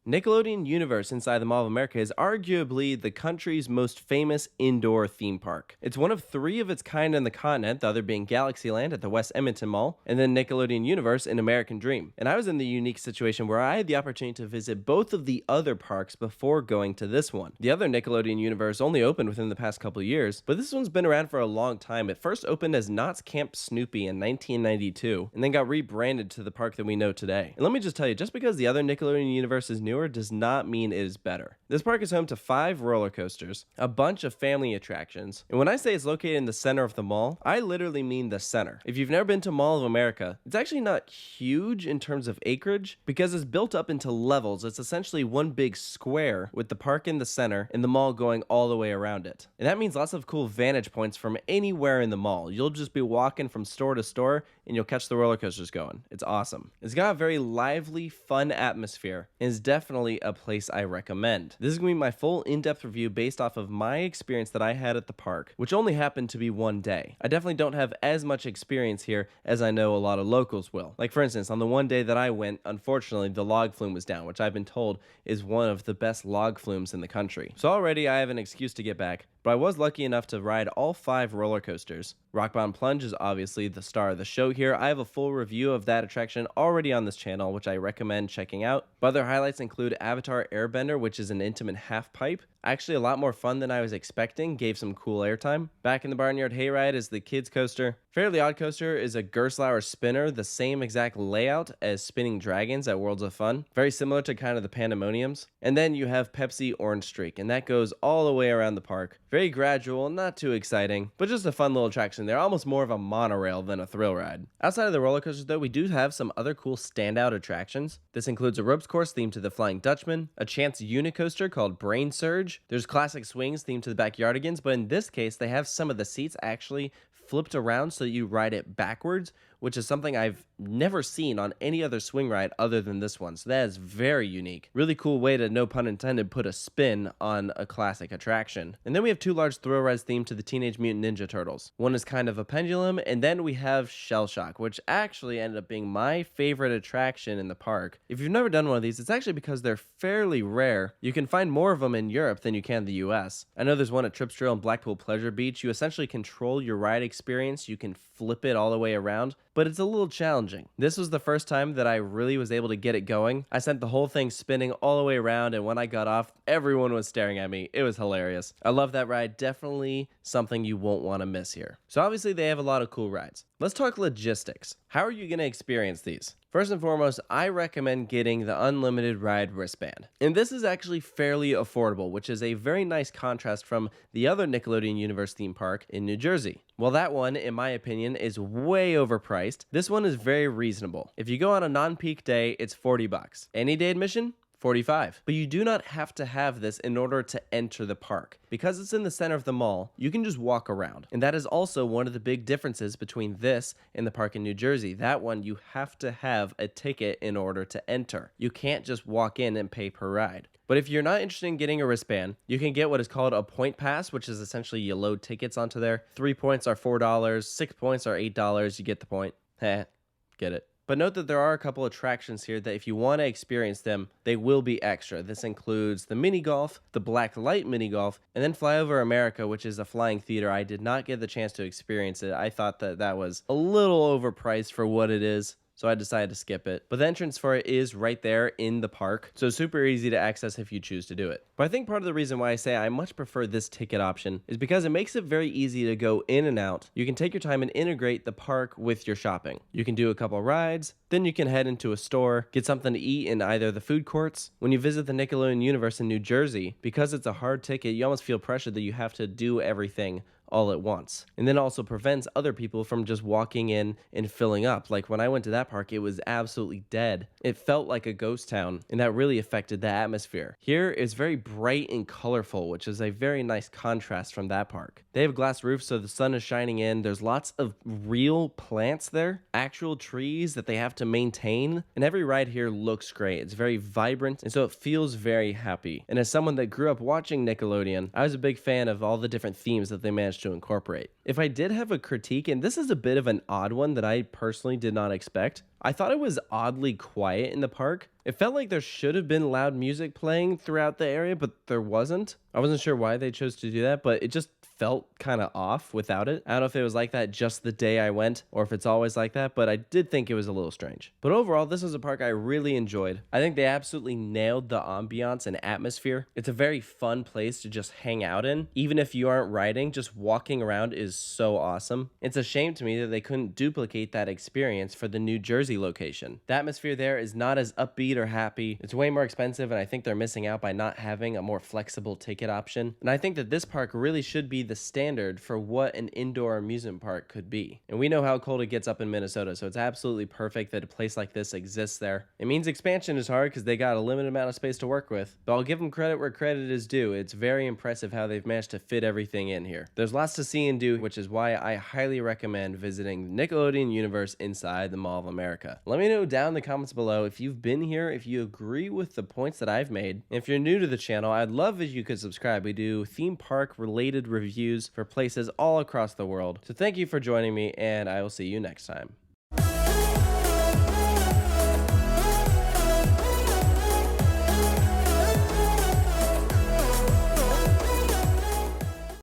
Nickelodeon Universe inside the Mall of America is arguably the country's most famous indoor theme park. It's one of three of its kind on the continent, the other being Galaxyland at the West Edmonton Mall, and then Nickelodeon Universe in American Dream. And I was in the unique situation where I had the opportunity to visit both of the other parks before going to this one. The other Nickelodeon Universe only opened within the past couple years, but this one's been around for a long time. It first opened as Knott's Camp Snoopy in 1992, and then got rebranded to the park that we know today. And let me just tell you, just because the other Nickelodeon Universe is newer does not mean it is better. This park is home to 5 roller coasters, a bunch of family attractions, and when I say it's located in the center of the mall, I literally mean the center. If you've never been to Mall of America, it's actually not huge in terms of acreage because it's built up into levels. It's essentially one big square with the park in the center and the mall going all the way around it. And that means lots of cool vantage points from anywhere in the mall. You'll just be walking from store to store and you'll catch the roller coasters going. It's awesome. It's got a very lively, fun atmosphere and is definitely a place I recommend. This is going to be my full in-depth review based off of my experience that I had at the park, which only happened to be one day. I definitely don't have as much experience here as I know a lot of locals will. Like for instance, on the one day that I went, unfortunately the log flume was down, which I've been told is one of the best log flumes in the country. So already I have an excuse to get back, but I was lucky enough to ride all 5 roller coasters. Rock Bottom Plunge is obviously the star of the show here. I have a full review of that attraction already on this channel, which I recommend checking out. But other highlights include Avatar Airbender, which is an intimate half pipe. Actually a lot more fun than I was expecting, gave some cool airtime. Back in the Barnyard Hayride is the Kids Coaster. Fairly Odd Coaster is a Gerstlauer spinner, the same exact layout as Spinning Dragons at Worlds of Fun. Very similar to kind of the Pandemoniums. And then you have Pepsi Orange Streak, and that goes all the way around the park. Very gradual, not too exciting, but just a fun little attraction. They're almost more of a monorail than a thrill ride. Outside of the roller coasters though, we do have some other cool standout attractions. This includes a ropes course themed to the Flying Dutchman, a Chance Unicoaster called Brain Surge. There's classic swings themed to the Backyardigans, but in this case, they have some of the seats actually flipped around so that you ride it backwards, which is something I've never seen on any other swing ride other than this one. So that is very unique. Really cool way to, no pun intended, put a spin on a classic attraction. And then we have 2 large thrill rides themed to the Teenage Mutant Ninja Turtles. One is kind of a pendulum, and then we have Shell Shock, which actually ended up being my favorite attraction in the park. If you've never done one of these, it's actually because they're fairly rare. You can find more of them in Europe than you can in the US. I know there's one at Trips Trail and Blackpool Pleasure Beach. You essentially control your ride experience. You can flip it all the way around, but it's a little challenging. This was the first time that I really was able to get it going. I sent the whole thing spinning all the way around, and when I got off, everyone was staring at me. It was hilarious. I love that ride. Definitely something you won't want to miss here. So obviously they have a lot of cool rides. Let's talk logistics. How are you going to experience these? First and foremost, I recommend getting the Unlimited Ride Wristband. And this is actually fairly affordable, which is a very nice contrast from the other Nickelodeon Universe theme park in New Jersey. While that one, in my opinion, is way overpriced, this one is very reasonable. If you go on a non-peak day, it's $40. Any day admission? $45. But you do not have to have this in order to enter the park. Because it's in the center of the mall, you can just walk around. And that is also one of the big differences between this and the park in New Jersey. That one, you have to have a ticket in order to enter. You can't just walk in and pay per ride. But if you're not interested in getting a wristband, you can get what is called a point pass, which is essentially you load tickets onto there. 3 points are $4, 6 points are $8. You get the point. Heh, get it. But note that there are a couple attractions here that if you want to experience them, they will be extra. This includes the mini golf, the black light mini golf, and then Flyover America, which is a flying theater. I did not get the chance to experience it. I thought that that was a little overpriced for what it is, so I decided to skip it. But the entrance for it is right there in the park, so super easy to access if you choose to do it. But I think part of the reason why I say I much prefer this ticket option is because it makes it very easy to go in and out. You can take your time and integrate the park with your shopping. You can do a couple rides, then you can head into a store, get something to eat in either the food courts. When you visit the Nickelodeon Universe in New Jersey, because it's a hard ticket, you almost feel pressured that you have to do everything all at once. And then also prevents other people from just walking in and filling up. Like when I went to that park, it was absolutely dead. It felt like a ghost town, and that really affected the atmosphere. Here is very bright and colorful, which is a very nice contrast from that park. They have glass roofs, so the sun is shining in. There's lots of real plants there, actual trees that they have to maintain, and every ride here looks great. It's very vibrant, and so it feels very happy. And as someone that grew up watching Nickelodeon, I was a big fan of all the different themes that they managed to incorporate. If I did have a critique, and this is a bit of an odd one that I personally did not expect, I thought it was oddly quiet in the park. It felt like there should have been loud music playing throughout the area, but there wasn't. I wasn't sure why they chose to do that, but it just felt kind of off without it. I don't know if it was like that just the day I went or if it's always like that, but I did think it was a little strange. But overall, this is a park I really enjoyed. I think they absolutely nailed the ambiance and atmosphere. It's a very fun place to just hang out in. Even if you aren't riding, just walking around is so awesome. It's a shame to me that they couldn't duplicate that experience for the New Jersey location. The atmosphere there is not as upbeat or happy. It's way more expensive, and I think they're missing out by not having a more flexible ticket option. And I think that this park really should be the standard for what an indoor amusement park could be. And we know how cold it gets up in Minnesota, so it's absolutely perfect that a place like this exists there. It means expansion is hard because they got a limited amount of space to work with, but I'll give them credit where credit is due. It's very impressive how they've managed to fit everything in here. There's lots to see and do, which is why I highly recommend visiting the Nickelodeon universe inside the Mall of America. Let me know down in the comments below if you've been here, if you agree with the points that I've made. And if you're new to the channel, I'd love if you could subscribe. We do theme park related reviews for places all across the world. So thank you for joining me, and I will see you next time.